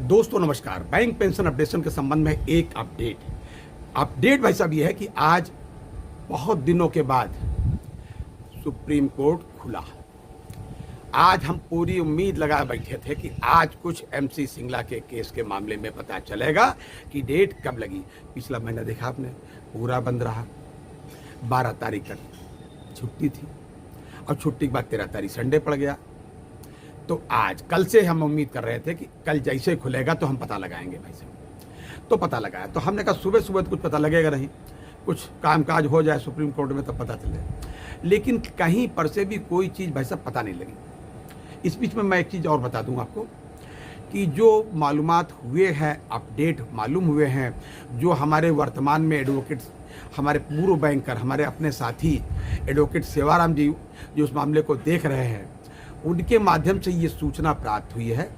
दोस्तों नमस्कार। Bank pension updation के संबंध में एक अपडेट भाई साहब ये है कि आज बहुत दिनों के बाद सुप्रीम कोर्ट खुला। आज हम पूरी उम्मीद लगाए बैठे थे कि आज कुछ एमसी सिंगला के केस के मामले में पता चलेगा कि डेट कब लगी। पिछला महीना देखा आपने, पूरा बंद रहा। 12 तारीख तक छुट्टी थी और छुट्टी के बाद 13 तारीख संडे पड़ गया। तो आज कल से हम उम्मीद कर रहे थे कि कल जैसे खुलेगा तो हम पता लगाएंगे भाई साहब। तो पता लगाया तो हमने कहा सुबह सुबह तो कुछ पता लगेगा नहीं, कुछ कामकाज हो जाए सुप्रीम कोर्ट में तब पता चले। लेकिन कहीं पर से भी कोई चीज़ भाई साहब पता नहीं लगी। इस बीच में मैं एक चीज़ और बता दूं आपको कि जो मालूमात हुए हैं, अपडेट मालूम हुए हैं, जो हमारे वर्तमान में एडवोकेट्स, हमारे पूर्व बैंकर, हमारे अपने साथी एडवोकेट सेवाराम जी जो उस मामले को देख रहे हैं, उनके माध्यम से ये सूचना प्राप्त हुई है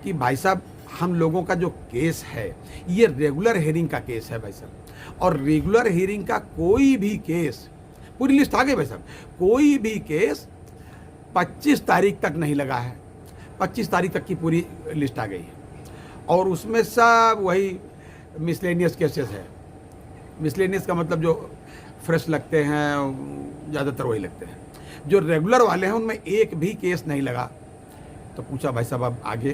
कि भाई साहब हम लोगों का जो केस है ये रेगुलर हियरिंग का केस है भाई साहब। और रेगुलर हियरिंग का कोई भी केस, पूरी लिस्ट आ गई भाई साहब, कोई भी केस 25 तारीख तक नहीं लगा है। 25 तारीख तक की पूरी लिस्ट आ गई है और उसमें सब वही मिसलेनियस केसेस है। मिसलेनियस का मतलब जो फ्रेश लगते हैं, ज़्यादातर वही लगते हैं। जो रेगुलर वाले हैं उनमें एक भी केस नहीं लगा। तो पूछा भाई साहब आप आगे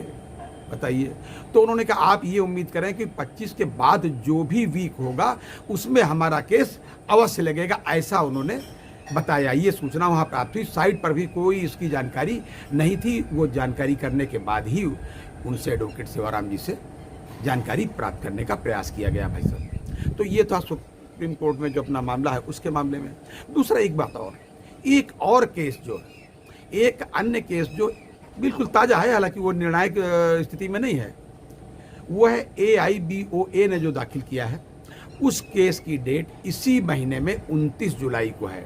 बताइए। तो उन्होंने कहा आप ये उम्मीद करें कि 25 के बाद जो भी वीक होगा उसमें हमारा केस अवश्य लगेगा, ऐसा उन्होंने बताया। ये सूचना वहाँ प्राप्त हुई। साइट पर भी कोई इसकी जानकारी नहीं थी। वो जानकारी करने के बाद ही उनसे एडवोकेट सेवाराम जी से जानकारी प्राप्त करने का प्रयास किया गया भाई साहब। तो ये था सुप्रीम कोर्ट में जो अपना मामला है उसके मामले में। दूसरा एक बात और, एक और केस जो है, एक अन्य केस जो बिल्कुल ताज़ा है, हालांकि वो निर्णायक स्थिति में नहीं है, वो है AIBOA ने जो दाखिल किया है। उस केस की डेट इसी महीने में 29 जुलाई को है।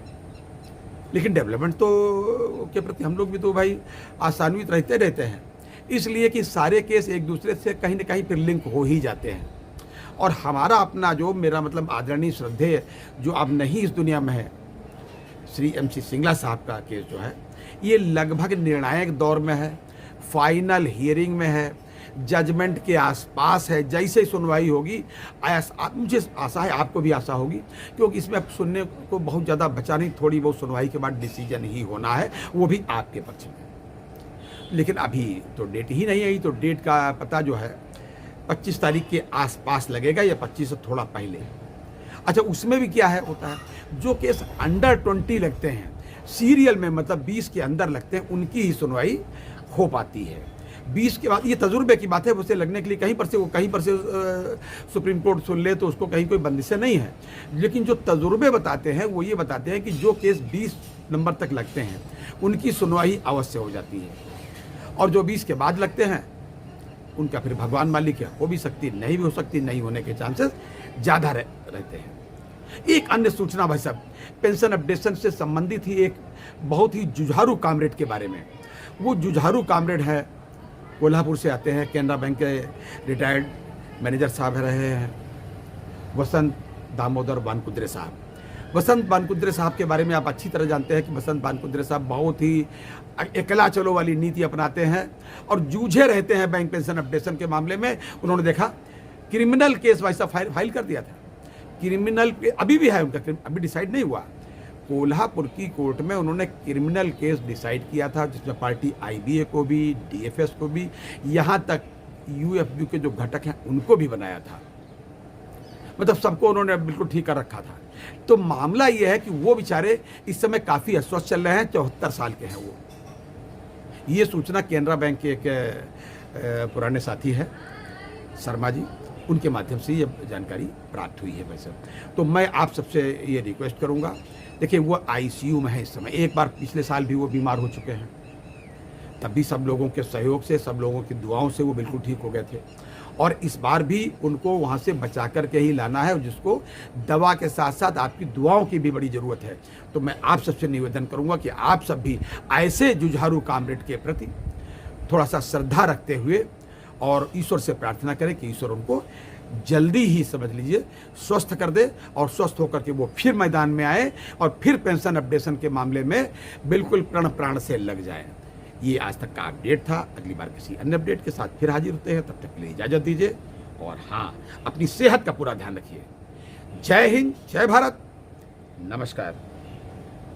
लेकिन डेवलपमेंट तो के प्रति हम लोग भी तो भाई आशान्वित रहते हैं, इसलिए कि सारे केस एक दूसरे से कहीं ना कहीं फिर लिंक हो ही जाते हैं। और हमारा अपना जो, मेरा मतलब आदरणीय श्रद्धेय जो अब नहीं इस दुनिया में है, श्री MC सिंगला साहब का केस जो है ये लगभग निर्णायक दौर में है, फाइनल हियरिंग में है, जजमेंट के आसपास है। जैसे सुनवाई होगी मुझे आशा है, आपको भी आशा होगी, क्योंकि इसमें अब सुनने को बहुत ज़्यादा बचा नहीं। थोड़ी बहुत सुनवाई के बाद डिसीजन ही होना है, वो भी आपके पक्ष में। लेकिन अभी तो डेट ही नहीं आई। तो डेट का पता जो है 25 तारीख के आसपास लगेगा या 25 से थोड़ा पहले। अच्छा, उसमें भी क्या है होता है, जो केस अंडर 20 लगते हैं सीरियल में, मतलब 20 के अंदर लगते हैं, उनकी ही सुनवाई हो पाती है। 20 के बाद, ये तजुर्बे की बात है, उसे लगने के लिए कहीं पर से सुप्रीम कोर्ट सुन ले तो उसको कहीं कोई बंदिशें नहीं है। लेकिन जो तजुर्बे बताते हैं वो ये बताते हैं कि जो केस 20 नंबर तक लगते हैं उनकी सुनवाई अवश्य हो जाती है, और जो 20 के बाद लगते हैं उनका फिर भगवान मालिक है, हो भी सकती, नहीं भी हो सकती, नहीं होने के चांसेस ज़्यादा रहते हैं। एक अन्य सूचना भाई साहब पेंशन अपडेशन से संबंधित ही, एक बहुत ही जुझारू कामरेड के बारे में। वो जुझारू कामरेड है, कोल्हापुर से आते हैं, कैनरा बैंक के रिटायर्ड मैनेजर साहब रहे हैं, वसंत दामोदर बानकुद्रे साहब। वसंत बानकुद्रे साहब के बारे में आप अच्छी तरह जानते हैं कि वसंत बानकुद्रे साहब बहुत ही अकेला चलो वाली नीति अपनाते हैं और जूझे रहते हैं बैंक पेंशन अपडेशन के मामले में। उन्होंने देखा क्रिमिनल केस भाई साहब फाइल कर दिया था। क्रिमिनल अभी भी है उनका, अभी डिसाइड नहीं हुआ। कोल्हापुर की कोर्ट में उन्होंने क्रिमिनल केस डिसाइड किया था, जिसमें पार्टी IBA को भी, DFS को भी, यहाँ तक UFB के जो घटक हैं उनको भी बनाया था। मतलब सबको उन्होंने बिल्कुल ठीक कर रखा था। तो मामला ये है कि वो बेचारे इस समय काफ़ी अस्वस्थ चल रहे हैं। 74 साल के हैं वो। ये सूचना कैनरा बैंक के एक पुराने साथी है शर्मा जी, उनके माध्यम से ये जानकारी प्राप्त हुई है भाई साहब। तो मैं आप सबसे ये रिक्वेस्ट करूंगा, देखिए वो ICU में है इस समय। एक बार पिछले साल भी वो बीमार हो चुके हैं, तब भी सब लोगों के सहयोग से, सब लोगों की दुआओं से वो बिल्कुल ठीक हो गए थे। और इस बार भी उनको वहाँ से बचा करके ही लाना है, जिसको दवा के साथ साथ आपकी दुआओं की भी बड़ी ज़रूरत है। तो मैं आप सबसे निवेदन करूँगा कि आप सब भी ऐसे जुझारू कामरेड के प्रति थोड़ा सा श्रद्धा रखते हुए और ईश्वर से प्रार्थना करें कि ईश्वर उनको जल्दी ही, समझ लीजिए, स्वस्थ कर दे और स्वस्थ होकर के वो फिर मैदान में आए और फिर पेंशन अपडेशन के मामले में बिल्कुल प्राण से लग जाए। ये आज तक का अपडेट था। अगली बार किसी अन्य अपडेट के साथ फिर हाजिर होते हैं, तब तक के लिए इजाज़त दीजिए। और हाँ, अपनी सेहत का पूरा ध्यान रखिए। जय हिंद, जय भारत, नमस्कार।